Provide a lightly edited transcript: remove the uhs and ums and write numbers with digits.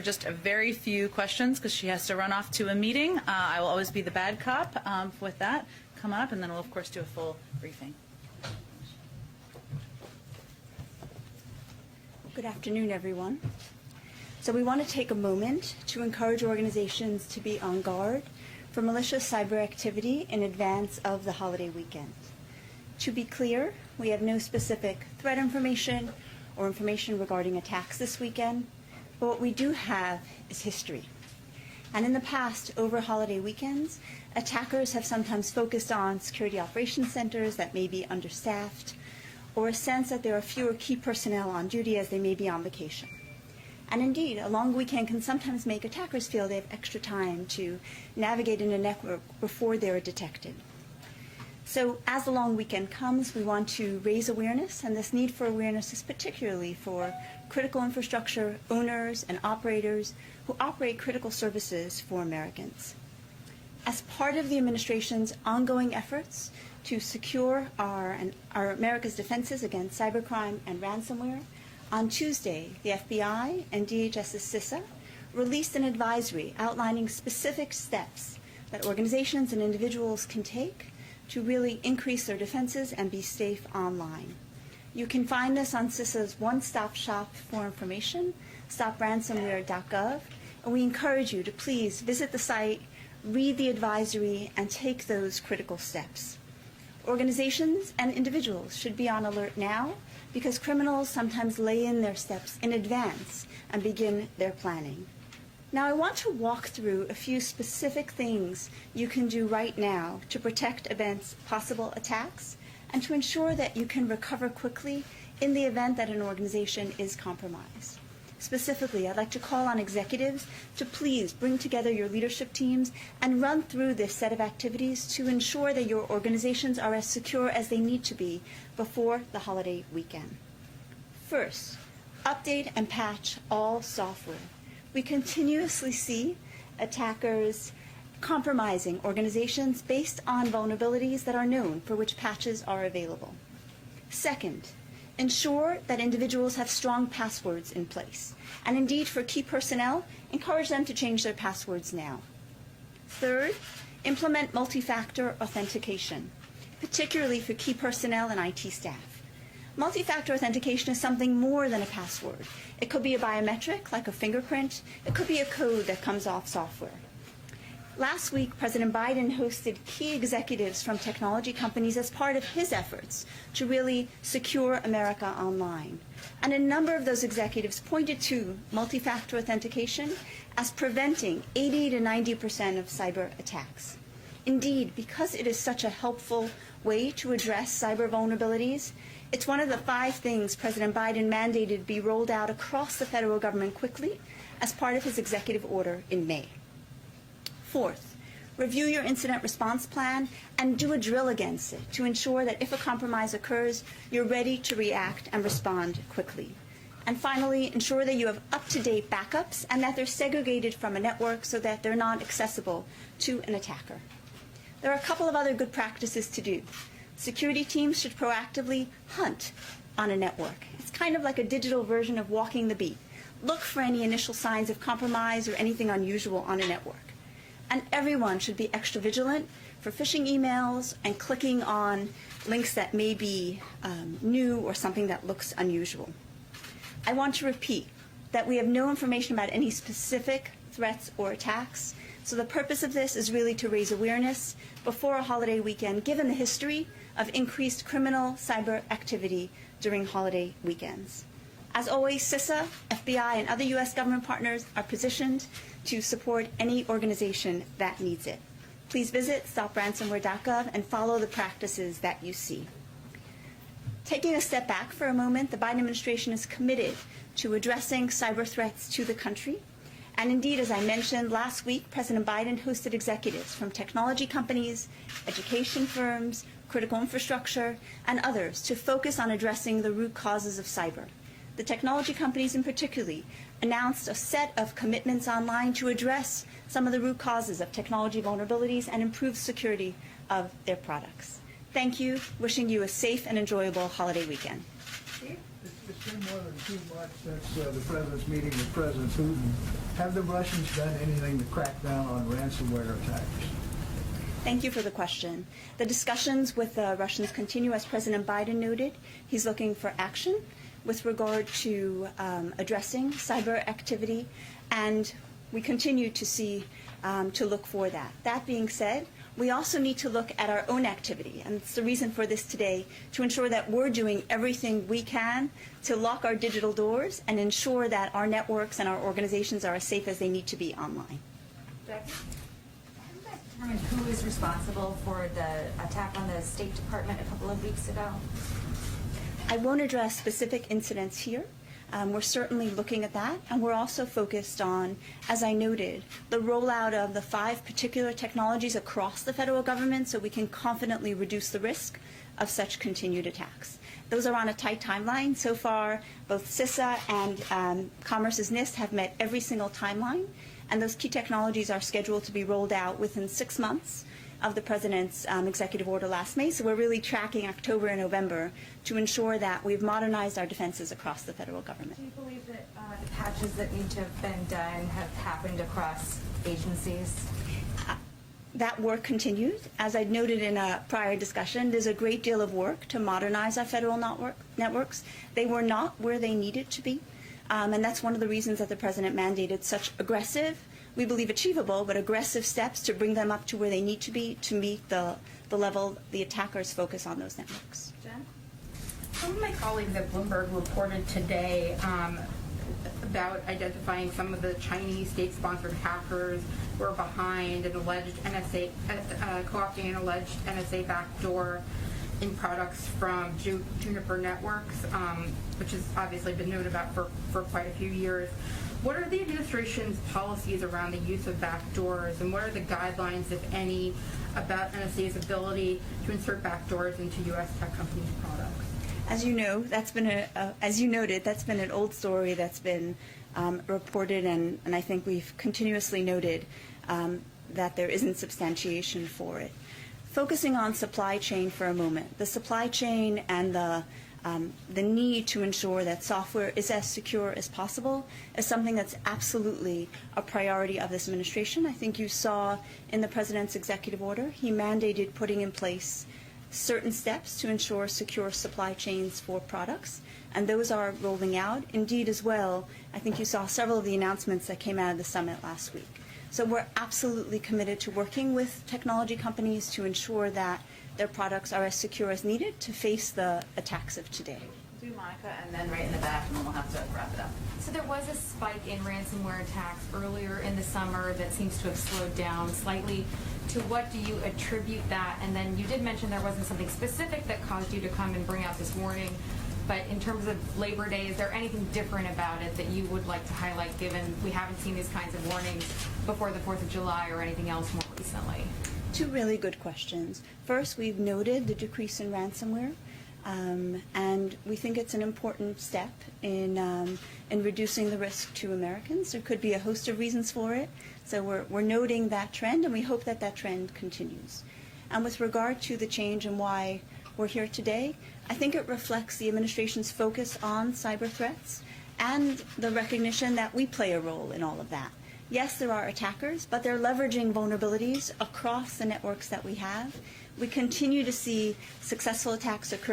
Just a very few questions because she has to run off to a meeting. I will always be the bad cop with that. Come on up, and then we'll, of course, do a full briefing. Good afternoon, everyone. So we want to take a moment to encourage organizations to be on guard for malicious cyber activity in advance of the holiday weekend. To be clear, we have no specific threat information or information regarding attacks this weekend, but what we do have is history. And in the past, over holiday weekends, attackers have sometimes focused on security operations centers that may be understaffed, or a sense that there are fewer key personnel on duty as they may be on vacation. And indeed, a long weekend can sometimes make attackers feel they have extra time to navigate in a network before they're detected. So as the long weekend comes, we want to raise awareness, and this need for awareness is particularly for critical infrastructure owners and operators who operate critical services for Americans. As part of the administration's ongoing efforts to secure our America's defenses against cybercrime and ransomware, on Tuesday, the FBI and DHS's CISA released an advisory outlining specific steps that organizations and individuals can take to really increase their defenses and be safe online. You can find this on CISA's one-stop shop for information, stopransomware.gov, and we encourage you to please visit the site, read the advisory, and take those critical steps. Organizations and individuals should be on alert now because criminals sometimes lay in their steps in advance and begin their planning. Now, I want to walk through a few specific things you can do right now to protect against possible attacks and to ensure that you can recover quickly in the event that an organization is compromised. Specifically, I'd like to call on executives to please bring together your leadership teams and run through this set of activities to ensure that your organizations are as secure as they need to be before the holiday weekend. First, update and patch all software. We continuously see attackers compromising organizations based on vulnerabilities that are known for which patches are available. Second, ensure that individuals have strong passwords in place. And indeed, for key personnel, encourage them to change their passwords now. Third, implement multi-factor authentication, particularly for key personnel and IT staff. Multi-factor authentication is something more than a password. It could be a biometric, like a fingerprint. It could be a code that comes off software. Last week, President Biden hosted key executives from technology companies as part of his efforts to really secure America online. And a number of those executives pointed to multi-factor authentication as preventing 80 to 90% of cyber attacks. Indeed, because it is such a helpful way to address cyber vulnerabilities, it's one of the 5 things President Biden mandated be rolled out across the federal government quickly as part of his executive order in May. Fourth, review your incident response plan and do a drill against it to ensure that if a compromise occurs, you're ready to react and respond quickly. And finally, ensure that you have up-to-date backups and that they're segregated from a network so that they're not accessible to an attacker. There are a couple of other good practices to do. Security teams should proactively hunt on a network. It's kind of like a digital version of walking the beat. Look for any initial signs of compromise or anything unusual on a network. And everyone should be extra vigilant for phishing emails and clicking on links that may be new or something that looks unusual. I want to repeat that we have no information about any specific threats or attacks. So the purpose of this is really to raise awareness before a holiday weekend, given the history of increased criminal cyber activity during holiday weekends. As always, CISA, FBI, and other U.S. government partners are positioned to support any organization that needs it. Please visit stopransomware.gov and follow the practices that you see. Taking a step back for a moment, the Biden administration is committed to addressing cyber threats to the country. And indeed, as I mentioned, last week, President Biden hosted executives from technology companies, education firms, critical infrastructure, and others to focus on addressing the root causes of cyber. The technology companies in particular announced a set of commitments online to address some of the root causes of technology vulnerabilities and improve security of their products. Thank you. Wishing you a safe and enjoyable holiday weekend. Mr. It's been more than 2 months since the President's meeting with President Putin. Have the Russians done anything to crack down on ransomware attacks? Thank you for the question. The discussions with the Russians continue. As President Biden noted, he's looking for action with regard to addressing cyber activity, and we continue to look for that. That being said, we also need to look at our own activity, and it's the reason for this today, to ensure that we're doing everything we can to lock our digital doors and ensure that our networks and our organizations are as safe as they need to be online. Have you guys determined who is responsible for the attack on the State Department a couple of weeks ago? I won't address specific incidents here. We're certainly looking at that, and we're also focused on, as I noted, the rollout of the 5 particular technologies across the federal government so we can confidently reduce the risk of such continued attacks. Those are on a tight timeline. So far, both CISA and Commerce's NIST have met every single timeline, and those key technologies are scheduled to be rolled out within 6 months of the President's executive order last May. So we're really tracking October and November to ensure that we've modernized our defenses across the federal government. Do you believe that the patches that need to have been done have happened across agencies? That work continues. As I noted in a prior discussion, there's a great deal of work to modernize our federal networks. They were not where they needed to be, and that's one of the reasons that the President mandated such aggressive, we believe achievable, but aggressive steps to bring them up to where they need to be to meet the level the attackers focus on those networks. Jen? Some of my colleagues at Bloomberg reported today about identifying some of the Chinese state-sponsored hackers who are behind an alleged NSA, co-opting an alleged NSA backdoor in products from Juniper Networks, which has obviously been known about for quite a few years. What are the administration's policies around the use of backdoors, and what are the guidelines, if any, about NSA's ability to insert backdoors into U.S. tech companies' products? As you know, that's been as you noted, that's been an old story that's been reported, and I think we've continuously noted that there isn't substantiation for it. Focusing on supply chain for a moment, the supply chain and the need to ensure that software is as secure as possible is something that's absolutely a priority of this administration. I think you saw in the President's executive order, he mandated putting in place certain steps to ensure secure supply chains for products, and those are rolling out. Indeed, as well, I think you saw several of the announcements that came out of the summit last week. So we're absolutely committed to working with technology companies to ensure that their products are as secure as needed to face the attacks of today. Do Monica, and then right in the back, and then we'll have to wrap it up. So there was a spike in ransomware attacks earlier in the summer that seems to have slowed down slightly. To what do you attribute that? And then you did mention there wasn't something specific that caused you to come and bring out this warning. But in terms of Labor Day, is there anything different about it that you would like to highlight, given we haven't seen these kinds of warnings before the 4th of July or anything else more recently? 2 really good questions. First, we've noted the decrease in ransomware, and we think it's an important step in reducing the risk to Americans. There could be a host of reasons for it, so we're noting that trend, and we hope that that trend continues. And with regard to the change and why we're here today, I think it reflects the administration's focus on cyber threats and the recognition that we play a role in all of that. Yes, there are attackers, but they're leveraging vulnerabilities across the networks that we have. We continue to see successful attacks occur